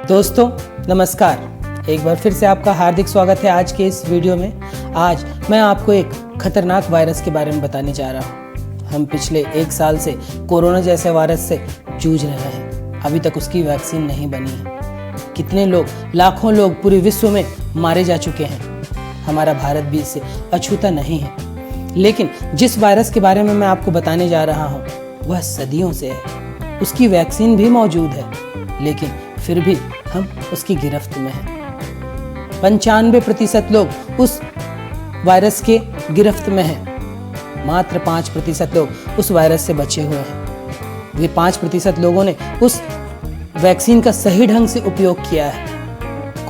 दोस्तों नमस्कार, एक बार फिर से आपका हार्दिक स्वागत है आज के इस वीडियो में। आज मैं आपको एक खतरनाक वायरस के बारे में बताने जा रहा हूँ। हम पिछले 1 साल से कोरोना जैसे वायरस से जूझ रहे हैं। अभी तक उसकी वैक्सीन नहीं बनी है। कितने लोग, लाखों लोग पूरे विश्व में मारे जा चुके हैं। हमारा भारत भी इससे अछूता नहीं है। लेकिन जिस वायरस के बारे में मैं आपको बताने जा रहा हूँ वह सदियों से है। उसकी वैक्सीन भी मौजूद है, लेकिन फिर भी हम उसकी गिरफ्त में हैं। 95% लोग उस वायरस के गिरफ्त में हैं। मात्र 5% लोग उस वायरस से बचे हुए हैं। वे 5% लोगों ने उस वैक्सीन का सही ढंग से उपयोग किया है।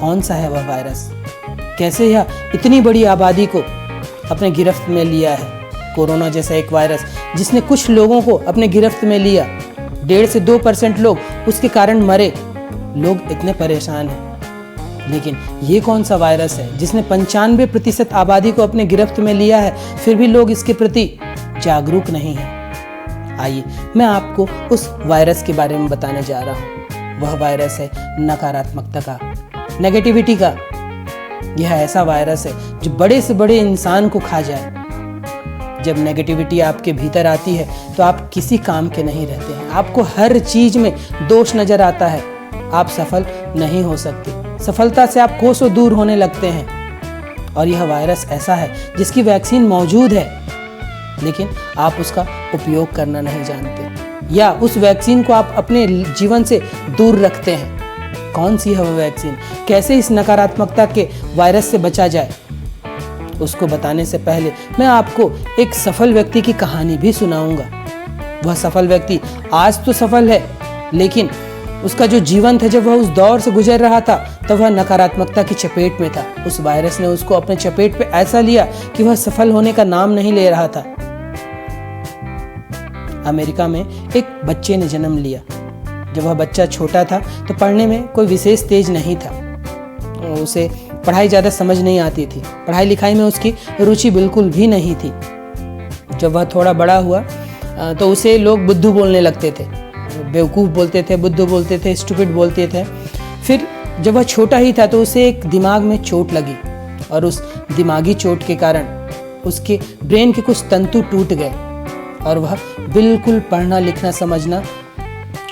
कौन सा है वह वायरस? कैसे यह इतनी बड़ी आबादी को अपने गिरफ्त में लिया है? कोरोना जैसा एक वायरस जिसने कुछ लोगों को अपने गिरफ्त में लिया, 1.5 से 2% लोग उसके कारण मरे। लोग इतने परेशान हैं। लेकिन ये कौन सा वायरस है जिसने 95% आबादी को अपने गिरफ्त में लिया है, फिर भी लोग इसके प्रति जागरूक नहीं हैं? आइए मैं आपको उस वायरस के बारे में बताने जा रहा हूँ। वह वायरस है नकारात्मकता का, नेगेटिविटी का। यह ऐसा वायरस है जो बड़े से बड़े इंसान को खा जाए। जब नेगेटिविटी आपके भीतर आती है तो आप किसी काम के नहीं रहते हैं। आपको हर चीज में दोष नजर आता है। आप सफल नहीं हो सकते। सफलता से आप कोसों दूर होने लगते हैं। और यह वायरस ऐसा है जिसकी वैक्सीन मौजूद है, लेकिन आप उसका उपयोग करना नहीं जानते, या उस वैक्सीन को आप अपने जीवन से दूर रखते हैं। कौन सी है वह वैक्सीन? कैसे इस नकारात्मकता के वायरस से बचा जाए? उसको बताने से पहले मैं आपको एक सफल व्यक्ति की कहानी भी सुनाऊंगा। वह सफल व्यक्ति आज तो सफल है, लेकिन उसका जो जीवन था, जब वह उस दौर से गुजर रहा था, तब वह नकारात्मकता की चपेट में था। उस वायरस ने उसको अपने चपेट पे ऐसा लिया कि वह सफल होने का नाम नहीं ले रहा था। अमेरिका में एक बच्चे ने जन्म लिया। जब वह बच्चा छोटा था तो पढ़ने में कोई विशेष तेज नहीं था। उसे पढ़ाई ज़्यादा समझ नहीं आती थी। पढ़ाई लिखाई में उसकी रुचि बिल्कुल भी नहीं थी। जब वह थोड़ा बड़ा हुआ तो उसे लोग बुद्धू बोलने लगते थे। बेवकूफ़ बोलते थे, बुद्धू बोलते थे, स्टूपिड बोलते थे। फिर जब वह छोटा ही था तो उसे एक दिमाग में चोट लगी, और उस दिमागी चोट के कारण उसके ब्रेन के कुछ तंतु टूट गए और वह बिल्कुल पढ़ना लिखना समझना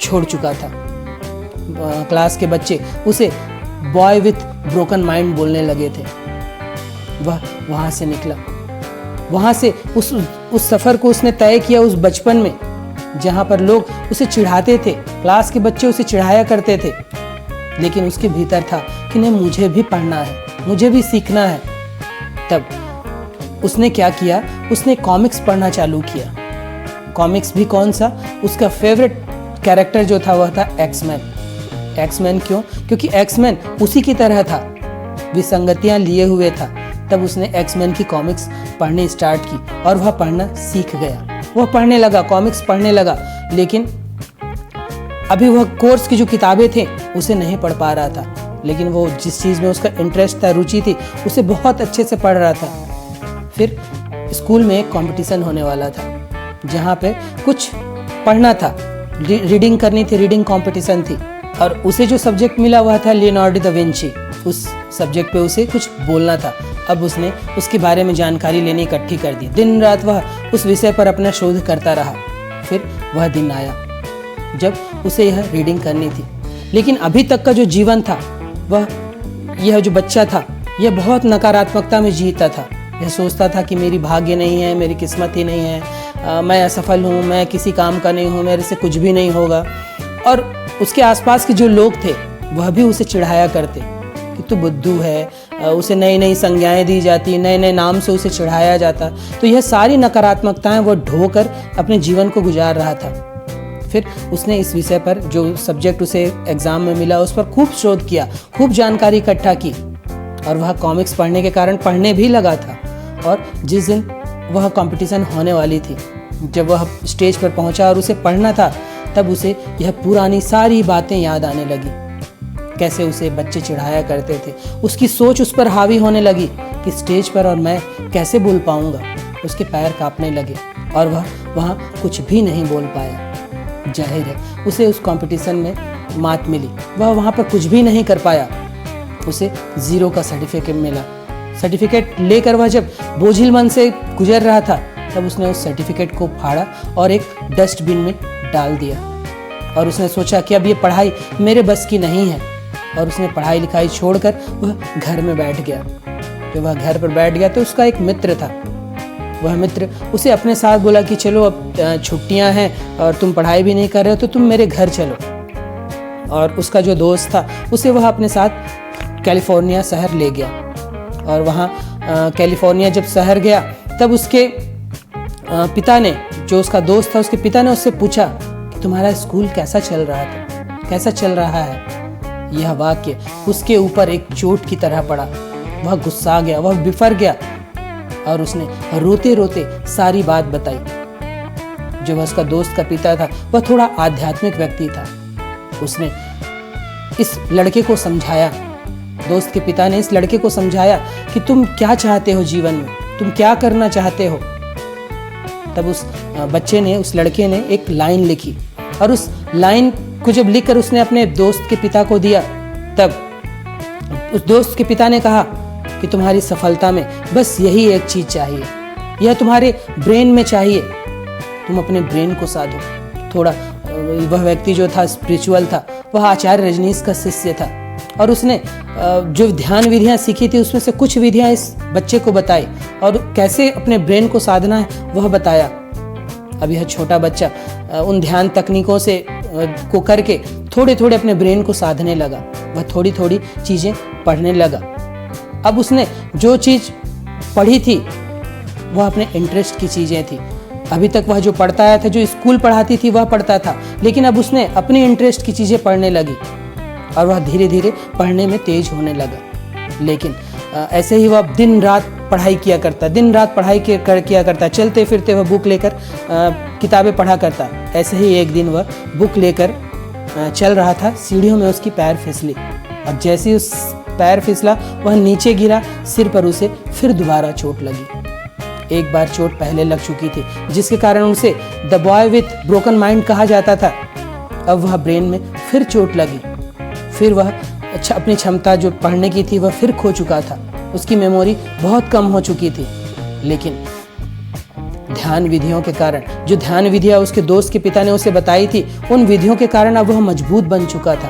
छोड़ चुका था। क्लास के बच्चे उसे बॉय विथ ब्रोकन माइंड बोलने लगे थे। वह वहाँ से निकला। वहाँ से उस सफ़र को उसने तय किया उस बचपन में, जहाँ पर लोग उसे चिढ़ाते थे। क्लास के बच्चे उसे चिढ़ाया करते थे, लेकिन उसके भीतर था कि नहीं, मुझे भी पढ़ना है, मुझे भी सीखना है। तब उसने क्या किया? उसने कॉमिक्स पढ़ना चालू किया। कॉमिक्स भी कौन सा? उसका फेवरेट कैरेक्टर जो था वह था एक्समैन। एक्समैन क्यों? क्योंकि एक्समैन उसी की तरह था, विसंगतियां लिए हुए था। तब उसने एक्समैन की कॉमिक्स पढ़नी स्टार्ट की और वह पढ़ना सीख गया। वह पढ़ने लगा, कॉमिक्स पढ़ने लगा, लेकिन अभी वह कोर्स की जो किताबें थे उसे नहीं पढ़ पा रहा था। लेकिन वो जिस चीज़ में उसका इंटरेस्ट था, रुचि थी, उसे बहुत अच्छे से पढ़ रहा था। फिर स्कूल में एक कंपटीशन होने वाला था जहाँ पे कुछ पढ़ना था, रीडिंग करनी थी, रीडिंग कंपटीशन थी। और उसे जो सब्जेक्ट मिला वह था लियोनार्डो दा विंची। उस सब्जेक्ट पे उसे कुछ बोलना था। अब उसने उसके बारे में जानकारी लेनी इकट्ठी कर दी। दिन रात वह उस विषय पर अपना शोध करता रहा। फिर वह दिन आया जब उसे यह रीडिंग करनी थी। लेकिन अभी तक का जो जीवन था, यह जो बच्चा था, यह बहुत नकारात्मकता में जीता था। यह सोचता था कि मेरी भाग्य नहीं है, मेरी किस्मत ही नहीं है, मैं असफल हूँ, मैं किसी काम का नहीं हूँ, मेरे से कुछ भी नहीं होगा। और उसके आसपास के जो लोग थे वह भी उसे चिढ़ाया करते कि तू बुद्धू है। उसे नई नई संज्ञाएं दी जाती, नए नए नाम से उसे चिढ़ाया जाता। तो यह सारी नकारात्मकताएं वह ढोकर अपने जीवन को गुजार रहा था। फिर उसने इस विषय पर, जो सब्जेक्ट उसे एग्जाम में मिला, उस पर खूब शोध किया, खूब जानकारी इकट्ठा की, और वह कॉमिक्स पढ़ने के कारण पढ़ने भी लगा था। और जिस दिन वह कंपटीशन होने वाली थी, जब वह स्टेज पर पहुंचा और उसे पढ़ना था, तब उसे यह पुरानी सारी बातें याद आने लगी। कैसे उसे बच्चे चिढ़ाया करते थे। उसकी सोच उस पर हावी होने लगी कि स्टेज पर और मैं कैसे बोल पाऊंगा। उसके पैर कांपने लगे और वह वहाँ कुछ भी नहीं बोल पाया। जाहिर है उसे उस कंपटीशन में मात मिली, वह वहाँ पर कुछ भी नहीं कर पाया। उसे 0 का सर्टिफिकेट मिला। सर्टिफिकेट लेकर वह जब बोझिल मन से गुजर रहा था, तब उसने उस सर्टिफिकेट को फाड़ा और एक डस्टबिन में डाल दिया। और उसने सोचा कि अब ये पढ़ाई मेरे बस की नहीं है, और उसने पढ़ाई लिखाई छोड़कर वह घर में बैठ गया। जब वह घर पर बैठ गया तो उसका एक मित्र था। वह मित्र उसे अपने साथ बोला कि चलो अब छुट्टियां हैं और तुम पढ़ाई भी नहीं कर रहे हो, तो तुम मेरे घर चलो। और उसका जो दोस्त था उसे वह अपने साथ कैलिफोर्निया शहर ले गया। और वहाँ कैलिफोर्निया जब शहर गया, तब उसके पिता ने, जो उसका दोस्त था, उसके पिता ने उससे पूछा कि तुम्हारा स्कूल कैसा चल रहा था, कैसा चल रहा है। यह वाक्य उसके ऊपर एक चोट की तरह पड़ा। वह गुस्सा गया, वह बिफर गया और उसने रोते रोते सारी बात बताई। जो उसका दोस्त का पिता था वह थोड़ा आध्यात्मिक व्यक्ति था। उसने इस लड़के को समझाया, दोस्त के पिता ने इस लड़के को समझाया कि तुम क्या चाहते हो जीवन में, तुम क्या करना चाहते हो। तब उस बच्चे ने, उस लड़के ने एक लाइन लिखी, और उस लाइन को जब लिखकर उसने अपने दोस्त के पिता को दिया, तब उस दोस्त के पिता ने कहा कि तुम्हारी सफलता में बस यही एक चीज चाहिए, यह तुम्हारे ब्रेन में चाहिए, तुम अपने ब्रेन को साधो। थोड़ा वह व्यक्ति जो था स्पिरिचुअल था, वह आचार्य रजनीश का शिष्य था, और उसने जो ध्यान विधियां सीखी थी उसमें से कुछ विधियां इस बच्चे को बताई, और कैसे अपने ब्रेन को साधना है वह बताया। अब यह छोटा बच्चा उन ध्यान तकनीकों से को करके थोड़े थोड़े अपने ब्रेन को साधने लगा। वह थोड़ी थोड़ी चीज़ें पढ़ने लगा। अब उसने जो चीज़ पढ़ी थी वह अपने इंटरेस्ट की चीज़ें थी। अभी तक वह जो पढ़ता आया था, जो स्कूल पढ़ाती थी वह पढ़ता था, लेकिन अब उसने अपने इंटरेस्ट की चीज़ें पढ़ने लगी और वह धीरे धीरे पढ़ने में तेज होने लगा। लेकिन ऐसे ही वह दिन रात पढ़ाई किया करता, दिन रात पढ़ाई किया करता, चलते फिरते वह बुक लेकर किताबें पढ़ा करता। ऐसे ही एक दिन वह बुक लेकर चल रहा था, सीढ़ियों में उसकी पैर फिसली, और जैसे ही उस पैर फिसला वह नीचे गिरा, सिर पर उसे फिर दोबारा चोट लगी। एक बार चोट पहले लग चुकी थी, जिसके कारण उसे the boy with broken mind कहा जाता था। अब वह ब्रेन में फिर चोट लगी, फिर वह अपनी क्षमता जो पढ़ने की थी वह फिर खो चुका था, उसकी मेमोरी बहुत कम हो चुकी थी। लेकिन ध्यान विधियों के कारण, जो ध्यान विधियां उसके दोस्त के पिता ने उसे बताई थी, उन विधियों के कारण अब वह मजबूत बन चुका था।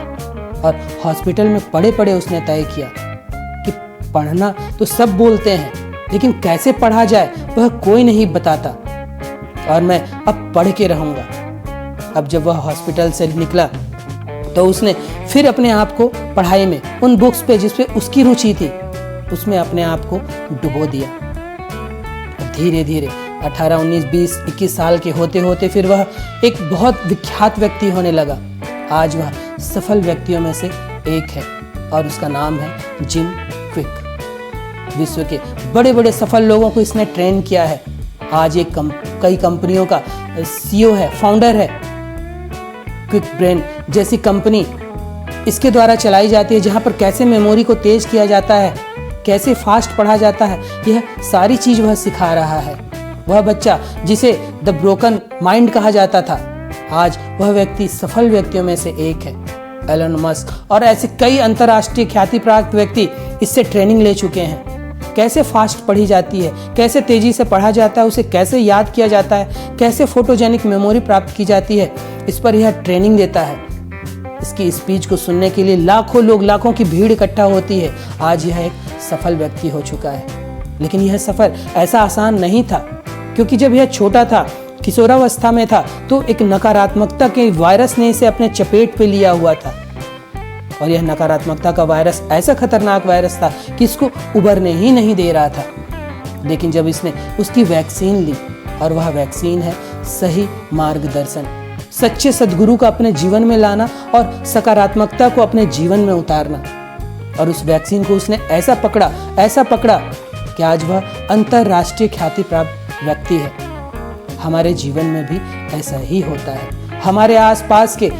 और हॉस्पिटल में पड़े पड़े उसने तय किया कि पढ़ना तो सब बोलते हैं, लेकिन कैसे पढ़ा जाए वह कोई नहीं बताता, और मैं अब पढ़ के रहूंगा। अब जब वह हॉस्पिटल से निकला तो उसने फिर अपने आप को पढ़ाई में, उन बुक्स पे जिस पे उसकी रुचि थी, उसमें अपने आप को डुबो दिया। धीरे धीरे 18, 19, 20, 21 साल के होते होते फिर वह एक बहुत विख्यात व्यक्ति होने लगा। आज वह सफल व्यक्तियों में से एक है, और उसका नाम है जिम क्विक। विश्व के बड़े बड़े सफल लोगों को इसने ट्रेन किया है। आज एक कई कंपनियों का सीईओ है, फाउंडर है। क्विक ब्रेन जैसी कंपनी इसके द्वारा चलाई जाती है, जहाँ पर कैसे मेमोरी को तेज किया जाता है, कैसे फास्ट पढ़ा जाता है, यह सारी चीज़ वह सिखा रहा है। वह बच्चा जिसे द ब्रोकन माइंड कहा जाता था, आज वह व्यक्ति सफल व्यक्तियों में से एक है। एलन मस्क और ऐसे कई अंतर्राष्ट्रीय ख्याति प्राप्त व्यक्ति इससे ट्रेनिंग ले चुके हैं। कैसे फास्ट पढ़ी जाती है, कैसे तेजी से पढ़ा जाता है, उसे कैसे याद किया जाता है, कैसे फोटोजेनिक मेमोरी प्राप्त की जाती है, इस पर यह ट्रेनिंग देता है। इसकी स्पीच को सुनने के लिए लाखों लोग, लाखों की भीड़ इकट्ठा होती है। आज यह एक सफल व्यक्ति हो चुका है। लेकिन यह सफर ऐसा आसान नहीं था, क्योंकि जब यह छोटा था, किशोरावस्था में था, तो एक नकारात्मकता के वायरस ने इसे अपने चपेट पे लिया हुआ था। और यह नकारात्मकता का वायरस ऐसा खतरनाक वायरस था कि इसको उभरने ही नहीं दे रहा था। लेकिन जब इसने उसकी वैक्सीन ली, और वह वैक्सीन है सही मार्गदर्शन, सच्चे सद्गुरु का अपने जीवन में लाना और सकारात्मकता को अपने जीवन में उतारना। और उस वैक्सीन को उसने ऐसा पकड़ा कि आज वह अंतरराष्ट्रीय ख्याति प्राप्त व्यक्ति है। हमारे जीवन में भी ऐसा ही होता है। हमारे आसपास के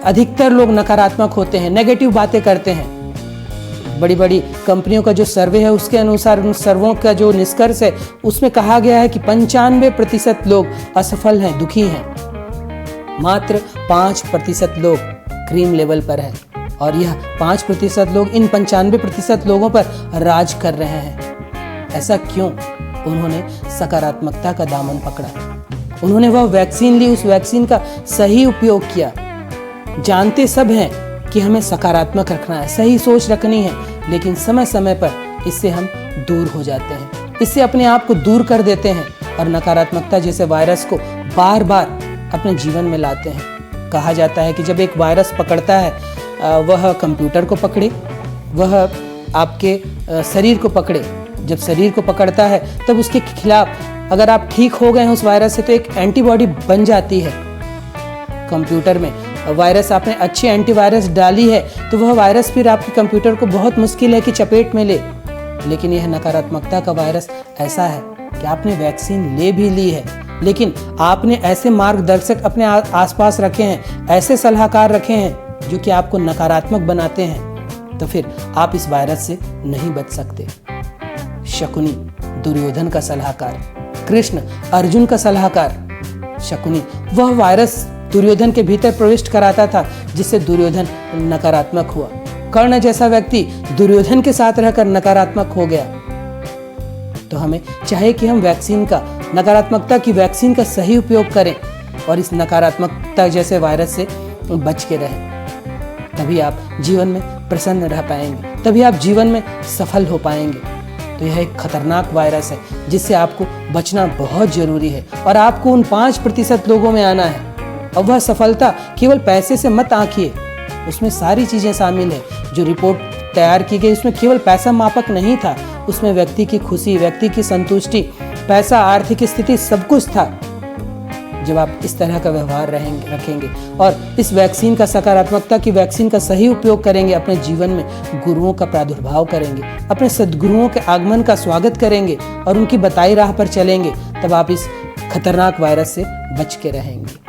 अधिकतर लोग नकारात्मक होते हैं, नेगेटिव बातें करते हैं। बड़ी बड़ी कंपनियों का जो सर्वे है, उसके अनुसार, उन सर्वों का जो निष्कर्ष है, उसमें कहा गया है कि 95% लोग असफल हैं, दुखी हैं। मात्र 5% लोग क्रीम लेवल पर है और यह 5% लोग इन 95% लोगों पर राज कर रहे हैं। ऐसा क्यों? उन्होंने सकारात्मकता का दामन पकड़ा, उन्होंने वह वैक्सीन ली, उस वैक्सीन का सही उपयोग किया। जानते सब हैं कि हमें सकारात्मक रखना है, सही सोच रखनी है, लेकिन समय समय पर इससे हम दूर हो जाते हैं, इससे अपने आप को दूर कर देते हैं और नकारात्मकता जैसे वायरस को बार बार अपने जीवन में लाते हैं। कहा जाता है कि जब एक वायरस पकड़ता है वह कंप्यूटर को पकड़े, वह आपके शरीर को पकड़े। जब शरीर को पकड़ता है तब उसके खिलाफ अगर आप ठीक हो गए हैं उस वायरस से तो एक एंटीबॉडी बन जाती है। कंप्यूटर में वायरस आपने अच्छी एंटीवायरस डाली है तो वह वायरस फिर आपके कंप्यूटर को बहुत मुश्किल है कि चपेट में ले। लेकिन यह नकारात्मकता का वायरस ऐसा है कि आपने वैक्सीन ले भी ली है, लेकिन आपने ऐसे मार्गदर्शक अपने आसपास रखे हैं, ऐसे सलाहकार रखे हैं जो कि आपको नकारात्मक बनाते हैं, तो फिर आप इस वायरस से नहीं बच सकते। शकुनी दुर्योधन का सलाहकार, कृष्ण अर्जुन का सलाहकार। शकुनी वह वायरस दुर्योधन के भीतर प्रविष्ट कराता था जिससे दुर्योधन नकारात्मक हुआ। कर्ण जैसा व्यक्ति दुर्योधन के साथ रहकर नकारात्मक हो गया। तो हमें चाहे कि हम वैक्सीन का, नकारात्मकता की वैक्सीन का सही उपयोग करें और इस नकारात्मकता जैसे वायरस से बच के रहें। तभी आप जीवन में प्रसन्न रह पाएंगे, तभी आप जीवन में सफल हो पाएंगे। तो यह एक खतरनाक वायरस है जिससे आपको बचना बहुत जरूरी है और आपको उन 5% लोगों में आना है। और वह सफलता केवल पैसे से मत आंकिए, उसमें सारी चीज़ें शामिल है। जो रिपोर्ट तैयार की गई उसमें केवल पैसा मापक नहीं था, उसमें व्यक्ति की खुशी, व्यक्ति की संतुष्टि, पैसा, आर्थिक स्थिति सब कुछ था। जब आप इस तरह का व्यवहार रखेंगे और इस वैक्सीन का, सकारात्मकता की वैक्सीन का सही उपयोग करेंगे, अपने जीवन में गुरुओं का प्रादुर्भाव करेंगे, अपने सद्गुरुओं के आगमन का स्वागत करेंगे और उनकी बताई राह पर चलेंगे, तब आप इस खतरनाक वायरस से बच के रहेंगे।